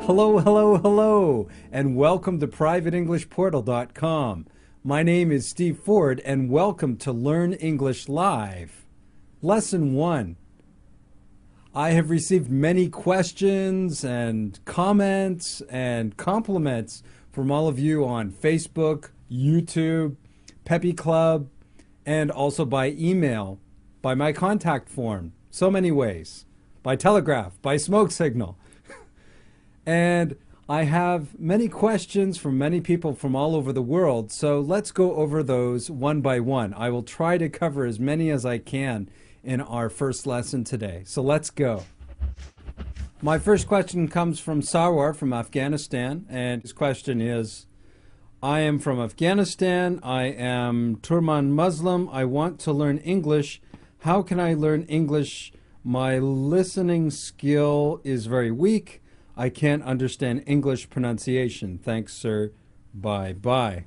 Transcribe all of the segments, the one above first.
Hello, hello, hello, and welcome to PrivateEnglishPortal.com. My name is Steve Ford, and welcome to Learn English Live. Lesson 1. I have received many questions and comments and compliments from all of you on Facebook, YouTube, Peppy Club, and also by email, by my contact form, so many ways, by telegraph, by smoke signal. And I have many questions from many people from all over the world, so let's go over those one by one. I will try to cover as many as I can in our first lesson today. So let's go. My first question comes from Sarwar from Afghanistan, and his question is, I am from Afghanistan. I am Turman Muslim. I want to learn English. How can I learn English? My listening skill is very weak. I can't understand English pronunciation. Thanks, sir. Bye-bye.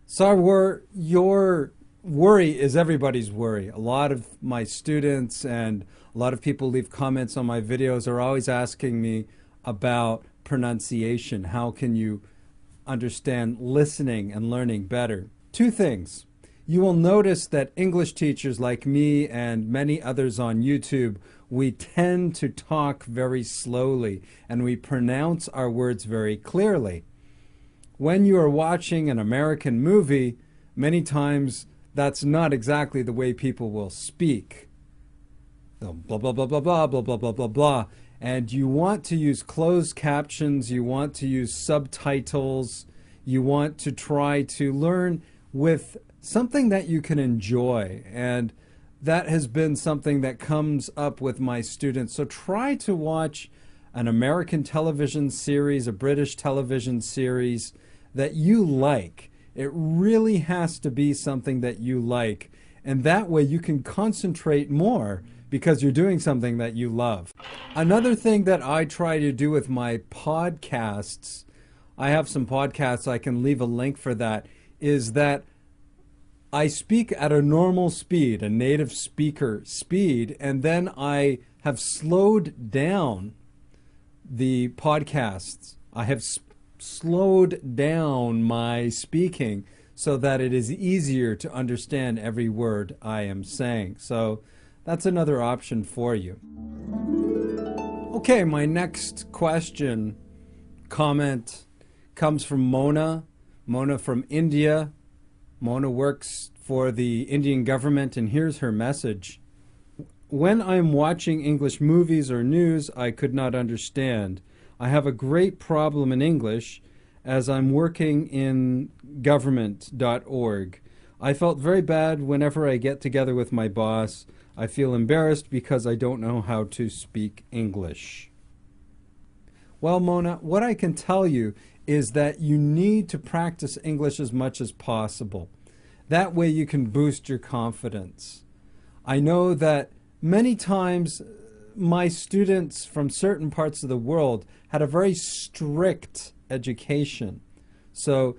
Sarwar, your worry is everybody's worry. A lot of my students and a lot of people leave comments on my videos are always asking me about pronunciation. How can you understand listening and learning better? Two things. You will notice that English teachers like me and many others on YouTube, we tend to talk very slowly and we pronounce our words very clearly. When you are watching an American movie, many times that's not exactly the way people will speak. They'll blah, blah, blah, blah, blah, blah, blah, blah, blah, blah. And you want to use closed captions, you want to use subtitles, you want to try to learn with something that you can enjoy. And that has been something that comes up with my students. So try to watch an American television series, a British television series that you like. It really has to be something that you like. And that way you can concentrate more because you're doing something that you love. Another thing that I try to do with my podcasts, I have some podcasts, I can leave a link for that, is that I speak at a normal speed, a native speaker speed, and then I have slowed down the podcasts. I have slowed down my speaking so that it is easier to understand every word I am saying. So that's another option for you. Okay, my next question, comment comes from Mona. Mona from India. Mona works for the Indian government, and here's her message. When I'm watching English movies or news, I could not understand. I have a great problem in English as I'm working in government.org. I felt very bad whenever I get together with my boss. I feel embarrassed because I don't know how to speak English. Well, Mona, what I can tell you is that you need to practice English as much as possible. That way you can boost your confidence. I know that many times my students from certain parts of the world had a very strict education. So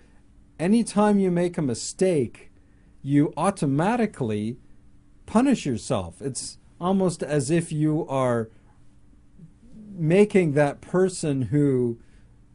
anytime you make a mistake, you automatically punish yourself. It's almost as if you are making that person who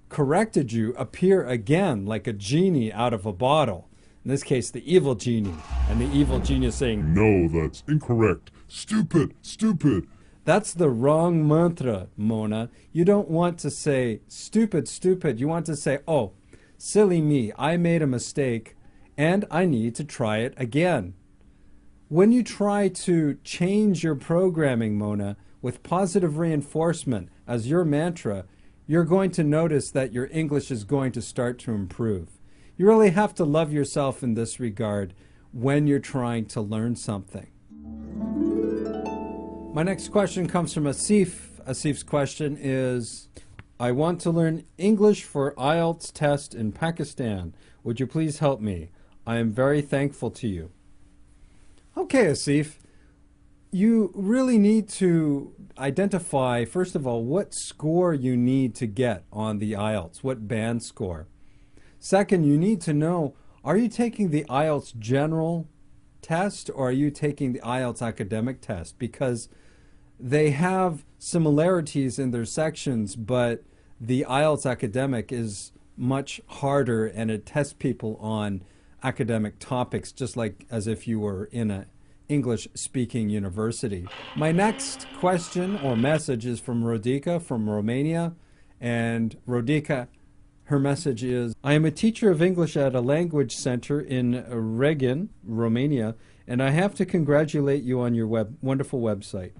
corrected you appear again like a genie out of a bottle. In this case, the evil genie. And the evil genie is saying, "No, that's incorrect. Stupid, stupid." That's the wrong mantra, Mona. You don't want to say stupid, stupid. You want to say, oh, silly me, I made a mistake and I need to try it again. When you try to change your programming, Mona, with positive reinforcement as your mantra, you're going to notice that your English is going to start to improve. You really have to love yourself in this regard when you're trying to learn something. My next question comes from Asif. Asif's question is, I want to learn English for IELTS test in Pakistan. Would you please help me? I am very thankful to you. Okay, Asif. You really need to identify, first of all, what score you need to get on the IELTS, what band score. Second, you need to know, are you taking the IELTS general test or are you taking the IELTS academic test? Because they have similarities in their sections, but the IELTS academic is much harder, and it tests people on academic topics, just like as if you were in an English-speaking university. My next question or message is from Rodica from Romania. And Rodica, her message is, I am a teacher of English at a language center in Regan, Romania, and I have to congratulate you on your wonderful website.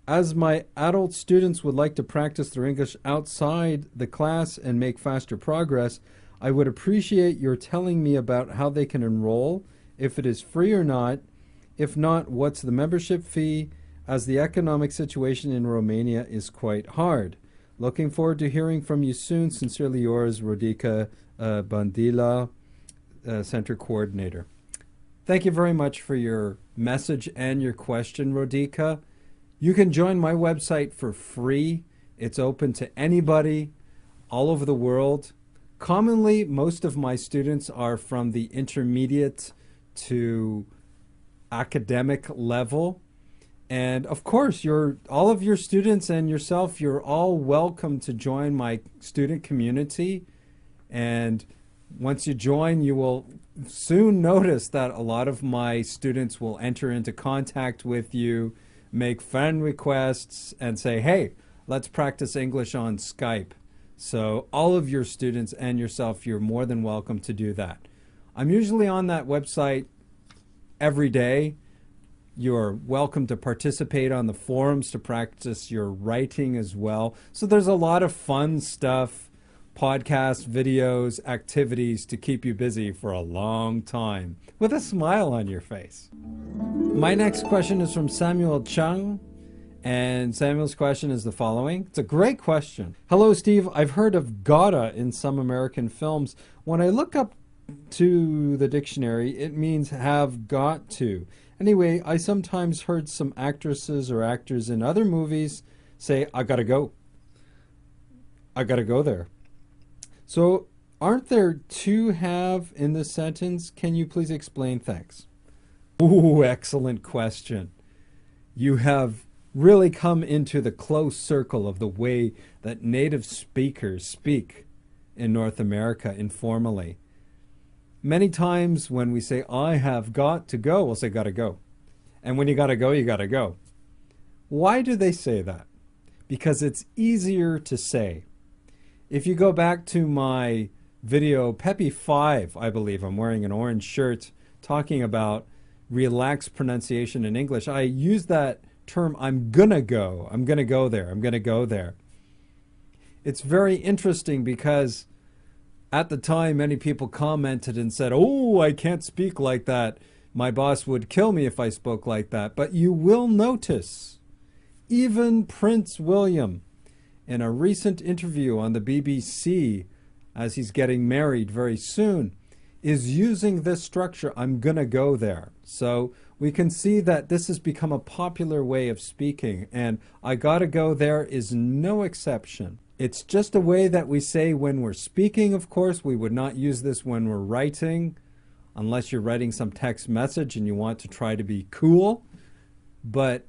As my adult students would like to practice their English outside the class and make faster progress, I would appreciate your telling me about how they can enroll, if it is free or not. If not, what's the membership fee, as the economic situation in Romania is quite hard. Looking forward to hearing from you soon. Sincerely yours, Rodica Bandila, Center Coordinator. Thank you very much for your message and your question, Rodica. You can join my website for free. It's open to anybody all over the world. Commonly, most of my students are from the intermediate to academic level. And of course, all of your students and yourself, you're all welcome to join my student community. And once you join, you will soon notice that a lot of my students will enter into contact with you, make friend requests, and say, hey, let's practice English on Skype. So all of your students and yourself, you're more than welcome to do that. I'm usually on that website every day. You're welcome to participate on the forums to practice your writing as well. So there's a lot of fun stuff, podcasts, videos, activities to keep you busy for a long time with a smile on your face. My next question is from Samuel Chung, and Samuel's question is the following. It's a great question. Hello, Steve. I've heard of gotta in some American films. When I look up to the dictionary, it means have got to. Anyway, I sometimes heard some actresses or actors in other movies say, I gotta go. I gotta go there. So aren't there to have in this sentence? Can you please explain? Thanks. Ooh, excellent question. You have really come into the close circle of the way that native speakers speak in North America informally. Many times when we say, I have got to go, we'll say, gotta go. And when you gotta go, you gotta go. Why do they say that? Because it's easier to say. If you go back to my video, Peppy 5, I believe, I'm wearing an orange shirt, talking about relaxed pronunciation in English, I use that term, I'm gonna go there, I'm gonna go there. It's very interesting because at the time, many people commented and said, oh, I can't speak like that. My boss would kill me if I spoke like that. But you will notice, even Prince William, in a recent interview on the BBC, as he's getting married very soon, is using this structure, I'm gonna go there. So we can see that this has become a popular way of speaking, and I gotta go there is no exception. It's just a way that we say when we're speaking, of course. We would not use this when we're writing, unless you're writing some text message and you want to try to be cool. But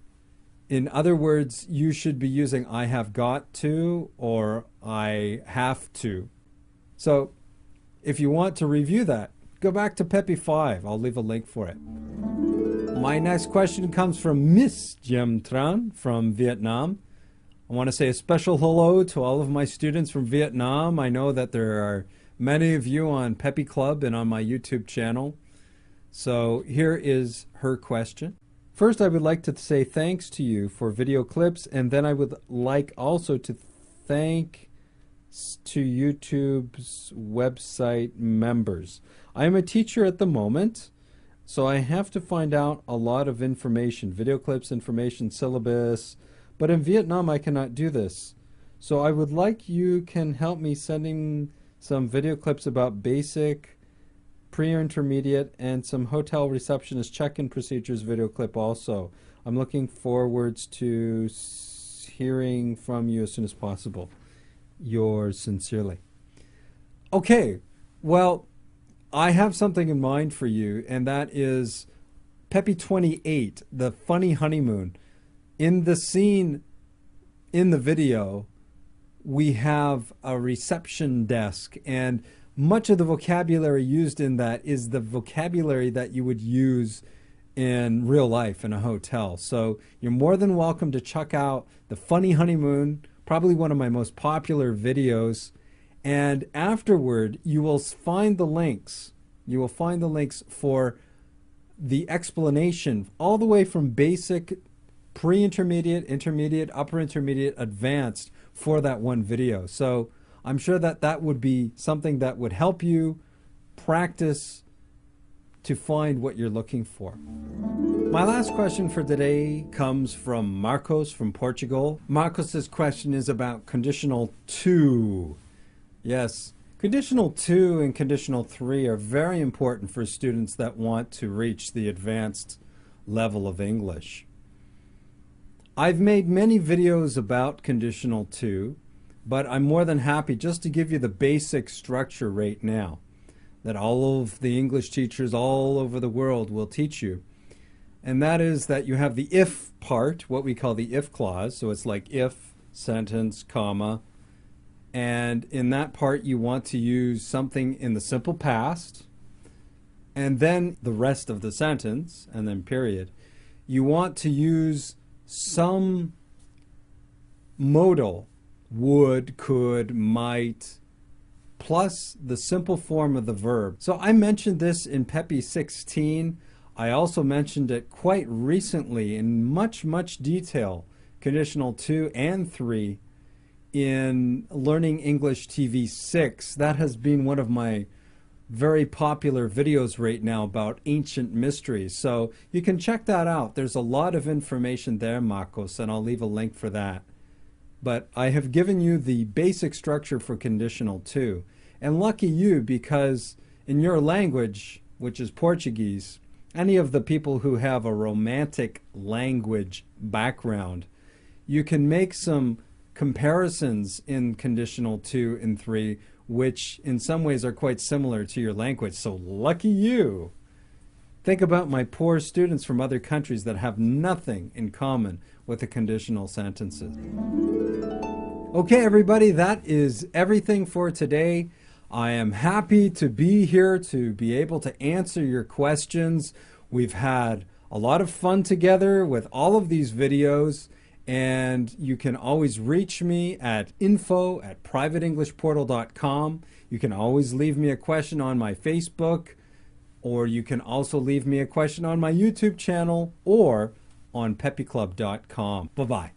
in other words, you should be using I have got to or I have to. So if you want to review that, go back to Peppy 5. I'll leave a link for it. My next question comes from Miss Jem Tran from Vietnam. I want to say a special hello to all of my students from Vietnam. I know that there are many of you on Peppy Club and on my YouTube channel. So here is her question. First, I would like to say thanks to you for video clips, and then I would like also to thank to YouTube's website members. I am a teacher at the moment, so I have to find out a lot of information, video clips, information, syllabus. But in Vietnam, I cannot do this. So I would like you can help me sending some video clips about basic, pre-intermediate, and some hotel receptionist check-in procedures video clip also. I'm looking forward to hearing from you as soon as possible. Yours sincerely. Okay, well, I have something in mind for you, and that is Peppy 28, the funny honeymoon. In the scene in the video, we have a reception desk, and much of the vocabulary used in that is the vocabulary that you would use in real life in a hotel. So you're more than welcome to check out The Funny Honeymoon, probably one of my most popular videos. And afterward, you will find the links. You will find the links for the explanation all the way from basic, pre-intermediate, intermediate, upper intermediate, advanced for that one video. So I'm sure that that would be something that would help you practice to find what you're looking for. My last question for today comes from Marcos from Portugal. Marcos's question is about conditional 2. Yes, conditional 2 and conditional 3 are very important for students that want to reach the advanced level of English. I've made many videos about conditional 2, but I'm more than happy just to give you the basic structure right now that all of the English teachers all over the world will teach you. And that is that you have the if part, what we call the if clause. So it's like if, sentence, comma. And in that part, you want to use something in the simple past, and then the rest of the sentence, and then period. You want to use some modal, would, could, might, plus the simple form of the verb. So I mentioned this in Peppy 16. I also mentioned it quite recently in much detail, conditional 2 and 3, in Learning English TV 6. That has been one of my very popular videos right now about ancient mysteries. So you can check that out. There's a lot of information there, Marcos, and I'll leave a link for that. But I have given you the basic structure for conditional 2. And lucky you, because in your language, which is Portuguese, any of the people who have a romantic language background, you can make some comparisons in conditional 2 and 3, which in some ways are quite similar to your language. So lucky you. Think about my poor students from other countries that have nothing in common with the conditional sentences. Okay, everybody, that is everything for today. I am happy to be here to be able to answer your questions. We've had a lot of fun together with all of these videos, and you can always reach me at info@privateenglishportal.com. You can always leave me a question on my Facebook, or you can also leave me a question on my YouTube channel or on peppyclub.com. Bye-bye.